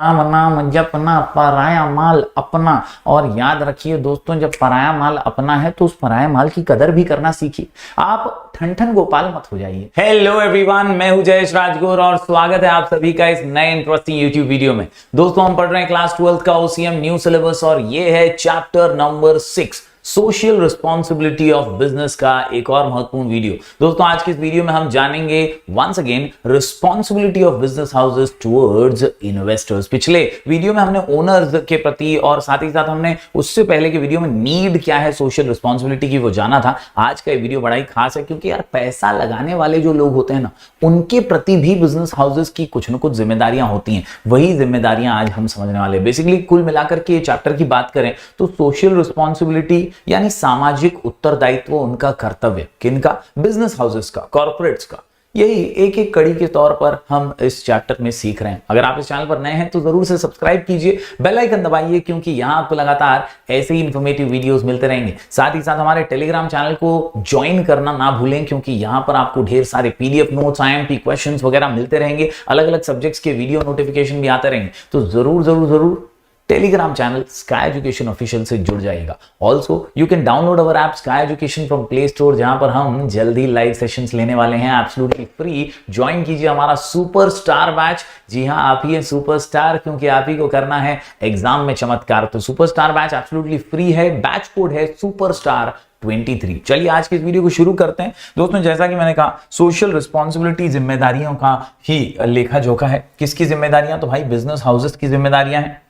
नाम नाम जपना पराया माल अपना। और याद रखिए दोस्तों, जब पराया माल अपना है तो उस पराया माल की कदर भी करना सीखिए। आप ठन गोपाल मत हो जाइए। हेलो एवरीवन, मैं हूं जयेश राजगुर और स्वागत है आप सभी का इस नए इंटरेस्टिंग यूट्यूब वीडियो में। दोस्तों, हम पढ़ रहे हैं क्लास 12 का ओसीएम न्यू सिलेबस और ये है chapter number 6 social responsibility of business का एक और महत्वपूर्ण वीडियो। दोस्तों, आज के इस वीडियो में हम जानेंगे once again responsibility of business houses towards investors. पिछले वीडियो में हमने ओनर्स के प्रति और साथ ही साथ हमने उससे पहले के वीडियो में नीड क्या है सोशल रिस्पॉन्सिबिलिटी की वो जाना था। आज का वीडियो बड़ा ही खास है क्योंकि यार पैसा लगाने वाले जो लोग होते हैं ना, उनके प्रति भी बिजनेस हाउसेस की कुछ न कुछ जिम्मेदारियां होती हैं। वही जिम्मेदारियां आज हम समझने वाले हैं। बेसिकली कुल मिलाकर के ये चैप्टर की बात करें तो सोशल रिस्पॉन्सिबिलिटी यानी सामाजिक उत्तरदायित्व, उनका कर्तव्य, किनका? बिजनेस हाउसेस का, कॉर्पोरेट्स का। यही एक एक कड़ी के तौर पर हम इस चैप्टर में सीख रहे हैं। अगर आप इस चैनल पर नए हैं तो जरूर से सब्सक्राइब कीजिए, बेल आइकन दबाइए क्योंकि यहां आपको लगातार ऐसे ही इंफॉर्मेटिव वीडियोस मिलते रहेंगे। साथ ही साथ हमारे टेलीग्राम चैनल को ज्वाइन करना ना भूलें क्योंकि यहां पर आपको ढेर सारे पीडीएफ नोट्स, आईएमपी क्वेश्चंस वगैरह मिलते रहेंगे। अलग अलग सब्जेक्ट्स के वीडियो नोटिफिकेशन भी आते रहेंगे। तो जरूर जरूर जरूर Telegram channel sky education official से जुड़ जाएगा। Also you can download our app sky education from play store, जहां पर हम जल्दी लाइव सेशंस लेने वाले हैं एब्सोल्युटली फ्री। ज्वाइन कीजिए हमारा सुपरस्टार बैच। जी हां, आप ही हैं सुपरस्टार क्योंकि आप ही को करना है एग्जाम में चमत्कार। तो सुपरस्टार बैच एब्सोल्युटली फ्री है। बैच कोड है सुपरस्टार 23। चलिए आज के इस वीडियो को शुरू करते हैं। दोस्तों, जैसा कि मैंने कहा, सोशल रिस्पॉन्सिबिलिटी जिम्मेदारियों का ही लेखा जोखा है। किसकी जिम्मेदारियां? तो भाई बिजनेस हाउसेस की जिम्मेदारियां हैं।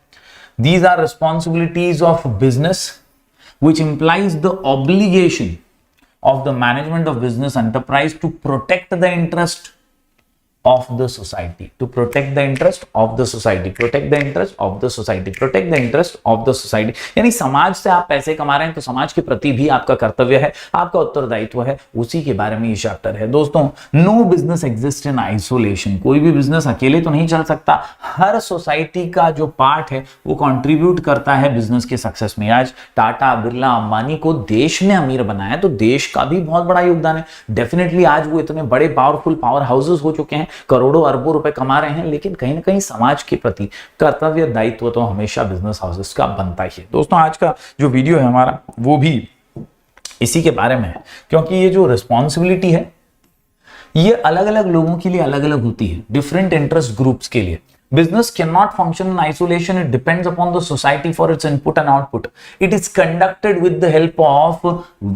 These are responsibilities of business, which implies the obligation of the management of business enterprise to protect the interest of the society, to protect the interest of the society, protect the interest of the society, protect the interest of the society। यानी समाज से आप पैसे कमा रहे हैं तो समाज के प्रति भी आपका कर्तव्य है, आपका उत्तरदायित्व है। उसी के बारे में ये चैप्टर है। दोस्तों, no business exist in isolation. कोई भी बिजनेस अकेले तो नहीं चल सकता। हर सोसाइटी का जो पार्ट है वो कंट्रीब्यूट करता है बिजनेस के सक्सेस में। आज टाटा, बिरला, अंबानी को देश ने अमीर बनाया तो देश का भी बहुत बड़ा योगदान है। डेफिनेटली आज वो इतने बड़े पावरफुल पावर हाउसेस हो चुके हैं, करोड़ों अरबों रुपए कमा रहे हैं, लेकिन कहीं ना कहीं समाज के प्रति कर्तव्य दायित्व तो हमेशा बिजनेस हाउसेस का बनता ही है। दोस्तों, आज का जो वीडियो है हमारा वो भी इसी के बारे में है क्योंकि ये जो रिस्पॉन्सिबिलिटी है ये अलग अलग लोगों के लिए अलग अलग होती है, डिफरेंट इंटरेस्ट ग्रुप्स के लिए। Business cannot function in isolation. It depends upon the society for its input and output. It is conducted with the help of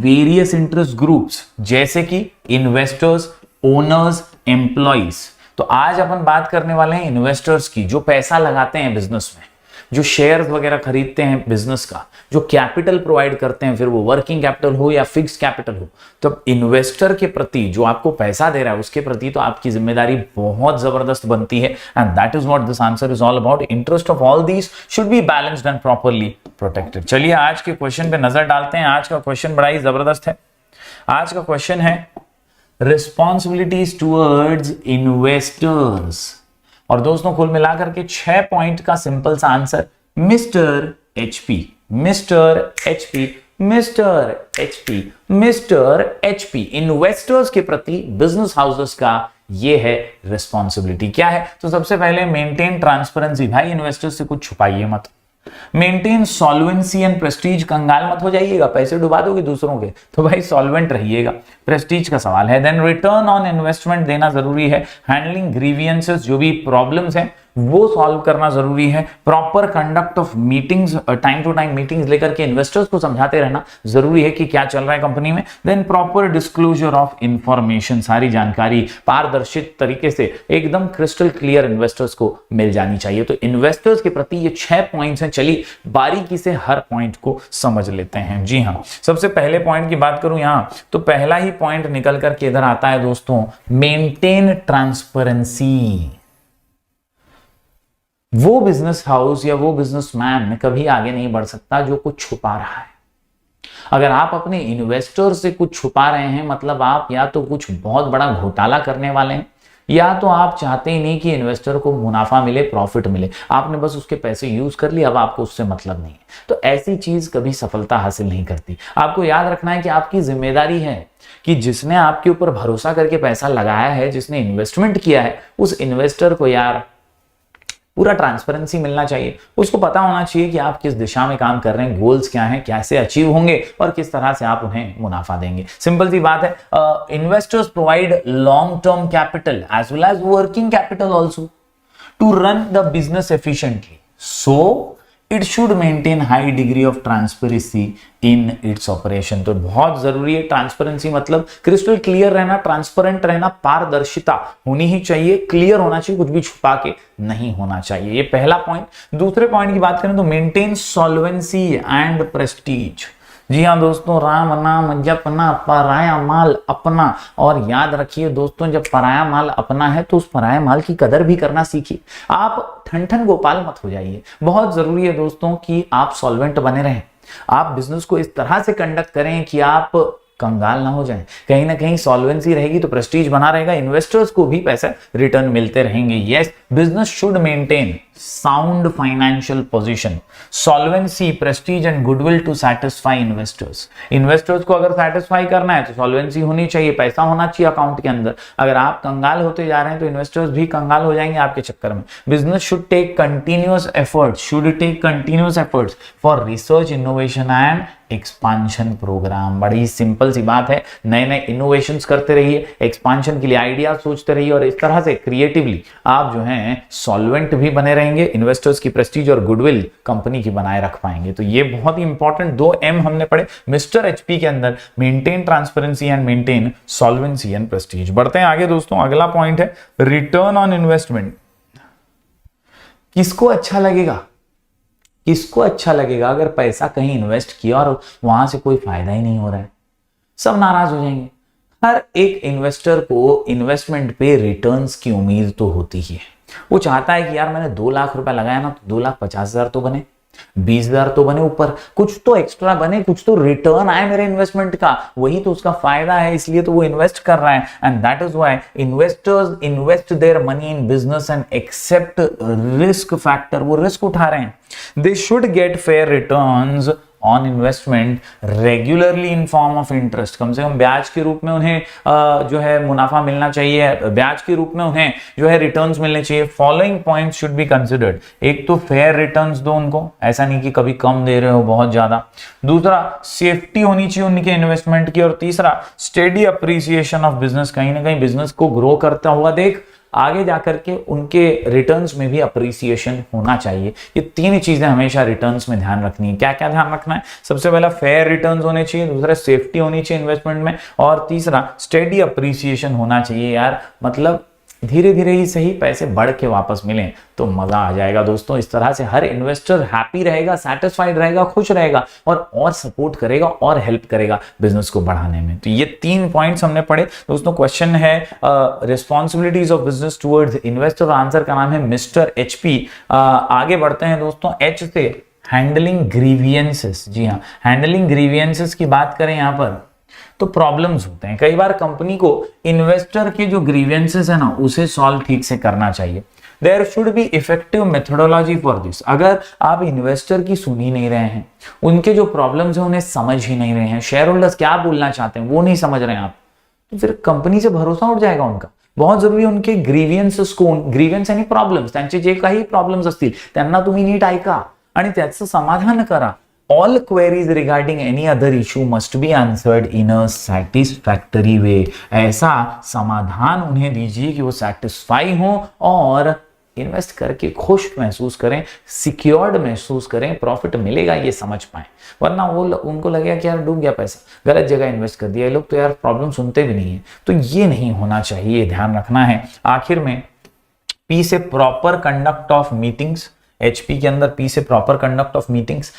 various interest groups, जैसे कि investors, owners, employees। तो आज अपन बात करने वाले हैं इन्वेस्टर्स की, जो पैसा लगाते हैं बिजनेस में, जो शेयर्स वगैरह खरीदते हैं बिजनेस का, जो कैपिटल प्रोवाइड करते हैं, फिर वो वर्किंग कैपिटल हो या फिक्स्ड कैपिटल हो। तो इन्वेस्टर के प्रति, जो आपको पैसा दे रहा है, उसके प्रति तो आपकी जिम्मेदारी बहुत जबरदस्त बनती है। And that is what this answer is all about. Interest of all these should be balanced and properly protected. चलिए आज के क्वेश्चन पे नजर डालते हैं। आज का क्वेश्चन बड़ा ही जबरदस्त है। आज का क्वेश्चन है रिस्पॉन्सिबिलिटीज टुवर्ड्स इन्वेस्टर्स। और दोस्तों, कुल मिलाकर के 6 पॉइंट का सिंपल सा answer mister HP, mister HP, mister HP, mister HP. Investors के प्रति बिजनेस हाउसेस का ये है रिस्पॉन्सिबिलिटी। क्या है? तो सबसे पहले मेंटेन ट्रांसपेरेंसी। भाई इन्वेस्टर्स से कुछ छुपाइए मत। Maintain solvency and Prestige. कंगाल मत हो जाइएगा, पैसे डुबा दोगे दूसरों के, तो भाई सॉल्वेंट रहिएगा। प्रेस्टीज का सवाल है। देन रिटर्न ऑन इन्वेस्टमेंट देना जरूरी है। हैंडलिंग ग्रीवियंसेस, जो भी प्रॉब्लम्स हैं वो सॉल्व करना जरूरी है। Proper conduct of meetings, time to time meetings लेकर के इन्वेस्टर्स को समझाते रहना जरूरी है कि क्या चल रहा है कंपनी में। Then proper disclosure of information, सारी जानकारी पारदर्शित तरीके से एकदम क्रिस्टल क्लियर इन्वेस्टर्स को मिल जानी चाहिए। तो इन्वेस्टर्स के प्रति ये 6 पॉइंट्स हैं। चलिए बारीकी से हर पॉइंट को समझ लेते हैं। जी हाँ, सबसे पहले पॉइंट की बात करूं यहां तो पहला ही पॉइंट निकल करके इधर आता है दोस्तों, मेंटेन ट्रांसपेरेंसी। वो बिजनेस हाउस या वो बिजनेसमैन कभी आगे नहीं बढ़ सकता जो कुछ छुपा रहा है। अगर आप अपने इन्वेस्टर से कुछ छुपा रहे हैं, मतलब आप या तो कुछ बहुत बड़ा घोटाला करने वाले हैं या तो आप चाहते ही नहीं कि इन्वेस्टर को मुनाफा मिले, प्रॉफिट मिले। आपने बस उसके पैसे यूज कर लिए, अब आपको उससे मतलब नहीं है। तो ऐसी चीज कभी सफलता हासिल नहीं करती। आपको याद रखना है कि आपकी जिम्मेदारी है कि जिसने आपके ऊपर भरोसा करके पैसा लगाया है, जिसने इन्वेस्टमेंट किया है, उस इन्वेस्टर को यार पूरा ट्रांसपेरेंसी मिलना चाहिए, उसको पता होना चाहिए कि आप किस दिशा में काम कर रहे हैं, गोल्स क्या हैं, कैसे अचीव होंगे और किस तरह से आप उन्हें मुनाफा देंगे। सिंपल सी बात है। Investors provide long term capital as well as working capital also to run the business efficiently, so it should maintain high degree of transparency in its operation. तो बहुत जरूरी है ट्रांसपेरेंसी, मतलब क्रिस्टल क्लियर रहना, transparent रहना, पारदर्शिता होनी ही चाहिए, क्लियर होना चाहिए, कुछ भी छुपा के नहीं होना चाहिए। ये पहला पॉइंट। दूसरे पॉइंट की बात करें तो मेंटेन सॉल्वेंसी एंड प्रेस्टीज। जी हाँ दोस्तों, राम नाम जपना, पराया माल अपना। और याद रखिए दोस्तों, जब पराया माल अपना है तो उस पराया माल की कदर भी करना सीखिए। आप ठन गोपाल मत हो जाइए। बहुत जरूरी है दोस्तों कि आप सॉल्वेंट बने रहें, आप बिजनेस को इस तरह से कंडक्ट करें कि आप कंगाल ना हो जाएं। कहीं ना कहीं सॉल्वेंसी रहेगी तो प्रेस्टीज बना रहेगा, इन्वेस्टर्स को भी पैसा रिटर्न मिलते रहेंगे। Yes, business should maintain sound financial position, solvency, prestige and goodwill to satisfy investors. Investors को अगर सैटिस्फाई करना है तो सॉल्वेंसी होनी चाहिए, पैसा होना चाहिए अकाउंट के अंदर। अगर आप कंगाल होते जा रहे हैं तो इन्वेस्टर्स भी कंगाल हो जाएंगे आपके चक्कर में। Business should take continuous efforts for research, innovation and expansion programme. बड़ी सिंपल सी बात है, नए नए इनोवेशंस करते रहिए, एक्सपांशन के लिए आइडिया सोचते रहिए और इस तरह से क्रिएटिवली आप जो हैं सॉल्वेंट भी बने रहेंगे, इन्वेस्टर्स की प्रेस्टीज और गुडविल कंपनी की बनाए रख पाएंगे। तो ये बहुत ही इंपॉर्टेंट 2 M हमने पढ़े मिस्टर एचपी के अंदर, maintain transparency and maintain solvency and Prestige. बढ़ते हैं आगे दोस्तों, अगला पॉइंट है रिटर्न ऑन इन्वेस्टमेंट। किसको अच्छा लगेगा, किसको अच्छा लगेगा अगर पैसा कहीं इन्वेस्ट किया और वहां से कोई फायदा ही नहीं हो रहा है? सब नाराज हो जाएंगे। हर एक इन्वेस्टर को इन्वेस्टमेंट पे रिटर्न्स की उम्मीद तो होती ही है। वो चाहता है कि यार मैंने 2 लाख रुपए लगाया ना, तो 2,50,000 तो बने, 20,000 तो बने, ऊपर कुछ तो एक्स्ट्रा बने, कुछ तो रिटर्न आए मेरे इन्वेस्टमेंट का, वही तो उसका फायदा है, इसलिए तो वो इन्वेस्ट कर रहा है। And that is why investors invest their money in business and accept risk factor. वो रिस्क उठा रहे हैं। They should get fair returns on investment regularly in form of interest. कम से कम ब्याज के रूप में उन्हें जो है मुनाफा मिलना चाहिए, ब्याज के रूप में उन्हें जो है रिटर्न्स मिलने चाहिए। Following points should be considered. एक तो फेयर रिटर्न्स दो उनको, ऐसा नहीं कि कभी कम दे रहे हो बहुत ज्यादा। दूसरा, सेफ्टी होनी चाहिए उनके इन्वेस्टमेंट की। और तीसरा, स्टेडी अप्रिसिएशन ऑफ बिजनेस। कहीं ना कहीं बिजनेस को ग्रो करता हुआ देख आगे जाकर के उनके रिटर्न्स में भी अप्रिसिएशन होना चाहिए। ये 3 चीजें हमेशा रिटर्न्स में ध्यान रखनी है। क्या क्या ध्यान रखना है? सबसे पहला फेयर रिटर्न्स होने चाहिए, दूसरा सेफ्टी होनी चाहिए इन्वेस्टमेंट में, और तीसरा स्टेडी अप्रिसिएशन होना चाहिए। यार मतलब धीरे धीरे ही सही पैसे बढ़ के वापस मिलें तो मजा आ जाएगा दोस्तों। इस तरह से हर इन्वेस्टर हैप्पी रहेगा, सैटिस्फाइड रहेगा, खुश रहेगा और सपोर्ट करेगा और हेल्प करेगा बिजनेस को बढ़ाने में। तो ये 3 पॉइंट्स हमने पढ़े दोस्तों। क्वेश्चन है responsibilities of business towards investor, answer का नाम है मिस्टर एचपी। आगे बढ़ते हैं दोस्तों, एच से हैंडलिंग ग्रीवियंसेस। जी हाँ, हैंडलिंग ग्रीवियंसेस की बात करें यहां पर तो प्रॉब्लम्स होते हैं। कई बार कंपनी को इन्वेस्टर के जो ग्रीवेंसेस है ना उसे सॉल्व ठीक से करना चाहिए। There should be effective methodology for this. अगर आप इन्वेस्टर की सुन ही नहीं रहे हैं, उनके जो प्रॉब्लम्स हैं उन्हें समझ ही नहीं रहे हैं, शेयर होल्डर्स क्या बोलना चाहते हैं वो नहीं समझ रहे हैं आप, तो फिर कंपनी से भरोसा उठ जाएगा उनका। बहुत जरुरी आहे उनके ग्रीवियन्सेस कोण, ग्रीवियन्स आणि प्रॉब्लेम्स, त्यांचे जे काही प्रॉब्लेम्स असतील त्यांना तुम्ही नीट ऐका आणि त्याचं समाधान करा। All queries regarding any other issue must be answered in a satisfactory way. ऐसा समाधान उन्हें दीजिए कि वो satisfy हो और इन्वेस्ट करके खुश महसूस करें, सिक्योर्ड महसूस करें, प्रॉफिट मिलेगा ये समझ पाए। वरना वो उनको लगेगा कि यार डूब गया पैसा, गलत जगह इन्वेस्ट कर दिया, ये लोग तो यार प्रॉब्लम सुनते भी नहीं है। तो ये नहीं होना चाहिए, ध्यान रखना है। आखिर में पी से proper conduct of meetings. HP के अंदर पी से प्रॉपर कंडक्ट ऑफ मीटिंग्स।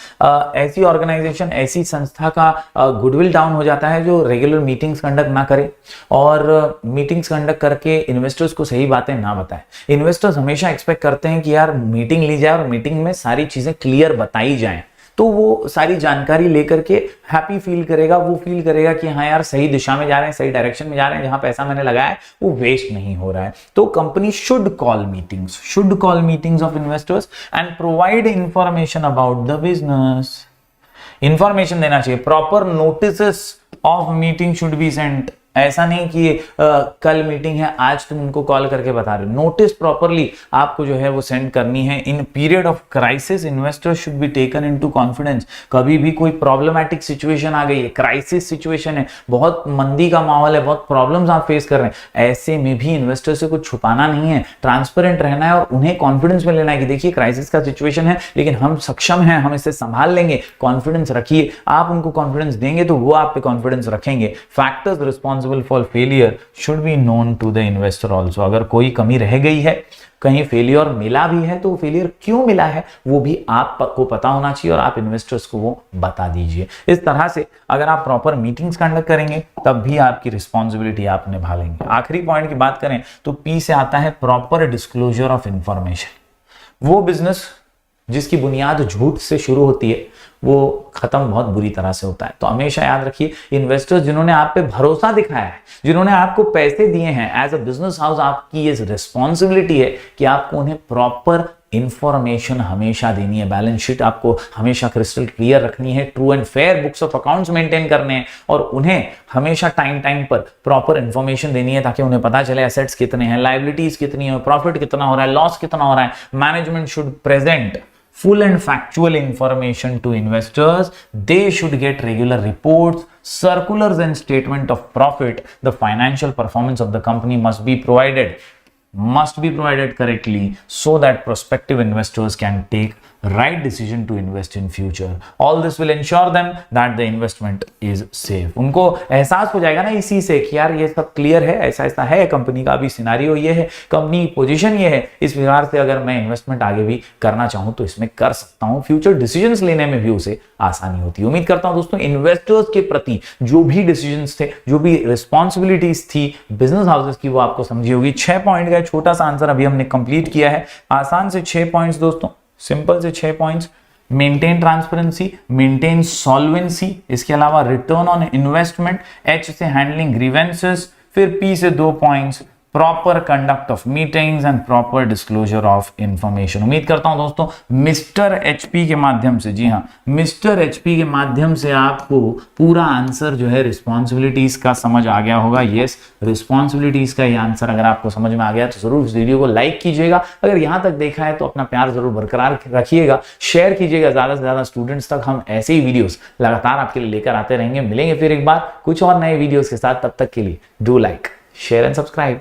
ऐसी ऑर्गेनाइजेशन, ऐसी संस्था का गुडविल डाउन हो जाता है जो रेगुलर मीटिंग्स कंडक्ट ना करे और मीटिंग्स कंडक्ट करके इन्वेस्टर्स को सही बातें ना बताए। इन्वेस्टर्स हमेशा एक्सपेक्ट करते हैं कि यार मीटिंग ली जाए और मीटिंग में सारी चीजें क्लियर बताई जाएं, तो वो सारी जानकारी लेकर के हैप्पी फील करेगा, वो फील करेगा कि हाँ यार सही दिशा में जा रहे हैं, सही डायरेक्शन में जा रहे हैं, जहां पैसा मैंने लगाया है वो वेस्ट नहीं हो रहा है। तो company should call meetings of investors and provide information about the business. Information देना चाहिए। Proper notice of meeting should be sent ऐसा नहीं कि कल मीटिंग है आज तुम उनको कॉल करके बता रहे हो। नोटिस प्रॉपरली आपको जो है वो सेंड करनी है। In period of crisis investors should be taken into confidence. कभी भी कोई प्रॉब्लमैटिक सिचुएशन आ गई है, क्राइसिस सिचुएशन है, बहुत मंदी का माहौल है, बहुत प्रॉब्लम्स आप फेस कर रहे हैं, ऐसे में भी इन्वेस्टर से कुछ छुपाना नहीं है, ट्रांसपेरेंट रहना है और उन्हें कॉन्फिडेंस में लेना है कि देखिए क्राइसिस का सिचुएशन है लेकिन हम सक्षम हैं, हम इसे संभाल लेंगे, कॉन्फिडेंस रखिए। आप उनको कॉन्फिडेंस देंगे तो वो आप पे कॉन्फिडेंस रखेंगे। Factors responsible for failure should be known to the investor also. अगर कोई कमी रह गई है, कहीं फेलियर मिला भी है तो फेलियर क्यों मिला है वो भी आपको पता होना चाहिए और आप इन्वेस्टर्स को वो बता दीजिए। इस तरह से अगर आप प्रॉपर मीटिंग्स कंडक्ट करेंगे तब भी आपकी रिस्पॉन्सिबिलिटी आप निभा लेंगे। आखिरी पॉइंट की बात करें तो पी से आता है प्रॉपर डिस्क्लोजर ऑफ इंफॉर्मेशन। वो बिजनेस जिसकी बुनियाद झूठ से शुरू होती है वो खत्म बहुत बुरी तरह से होता है। तो हमेशा याद रखिए, इन्वेस्टर्स जिन्होंने आप पे भरोसा दिखाया है, जिन्होंने आपको पैसे दिए हैं एज अ बिजनेस हाउस, आपकी ये रिस्पॉन्सिबिलिटी है कि आपको उन्हें प्रॉपर इंफॉर्मेशन हमेशा देनी है। बैलेंस शीट आपको हमेशा क्रिस्टल क्लियर रखनी है, true and fair books of accounts maintain करने हैं और उन्हें हमेशा टाइम टाइम पर प्रॉपर इंफॉर्मेशन देनी है ताकि उन्हें पता चले एसेट्स कितने हैं, लायबिलिटीज कितनी है, प्रॉफिट कितना हो रहा है, लॉस कितना हो रहा है। Management should present full and factual information to investors. They should get regular reports, circulars and statement of profit. The financial performance of the company must be provided correctly so that prospective investors can take right decision to invest in future. All this will ensure them that the investment is safe. उनको एहसास हो जाएगा ना इसी से कि यार ये सब क्लियर है, ऐसा ऐसा है, कंपनी का अभी सिनेरियो ये है, कंपनी की पोजीशन ये है, इस प्रकार से अगर मैं इन्वेस्टमेंट आगे भी करना चाहूं तो इसमें कर सकता हूं। फ्यूचर डिसीजंस लेने में भी उसे आसानी होती है। उम्मीद करता हूं दोस्तों इन्वेस्टर्स के प्रति जो भी डिसीजंस थे, जो भी रिस्पॉन्सिबिलिटीज थी बिजनेस हाउसेस की, वो आपको समझी होगी। 6 पॉइंट का छोटा सा आंसर अभी हमने कंप्लीट किया है। आसान से 6 पॉइंट्स दोस्तों, सिंपल से 6 points. Maintain transparency, maintain solvency, इसके अलावा रिटर्न ऑन इन्वेस्टमेंट, एच से हैंडलिंग ग्रीवेंसेस, फिर पी से 2 points, proper conduct of meetings and proper disclosure of information. उम्मीद करता हूं दोस्तों मिस्टर एचपी के माध्यम से, जी हां, मिस्टर एचपी के माध्यम से आपको पूरा आंसर जो है रिस्पॉन्सिबिलिटीज का समझ आ गया होगा। यस, रिस्पॉन्सिबिलिटीज का ये आंसर अगर आपको समझ में आ गया तो जरूर इस वीडियो को लाइक कीजिएगा। अगर यहां तक देखा है तो अपना प्यार जरूर बरकरार रखिएगा, शेयर कीजिएगा ज्यादा से ज्यादा स्टूडेंट्स तक। हम ऐसे ही वीडियोस लगातार आपके लिए लेकर आते रहेंगे। मिलेंगे फिर एक बार कुछ और नए वीडियोस के साथ, तब तक के लिए do like, share and subscribe.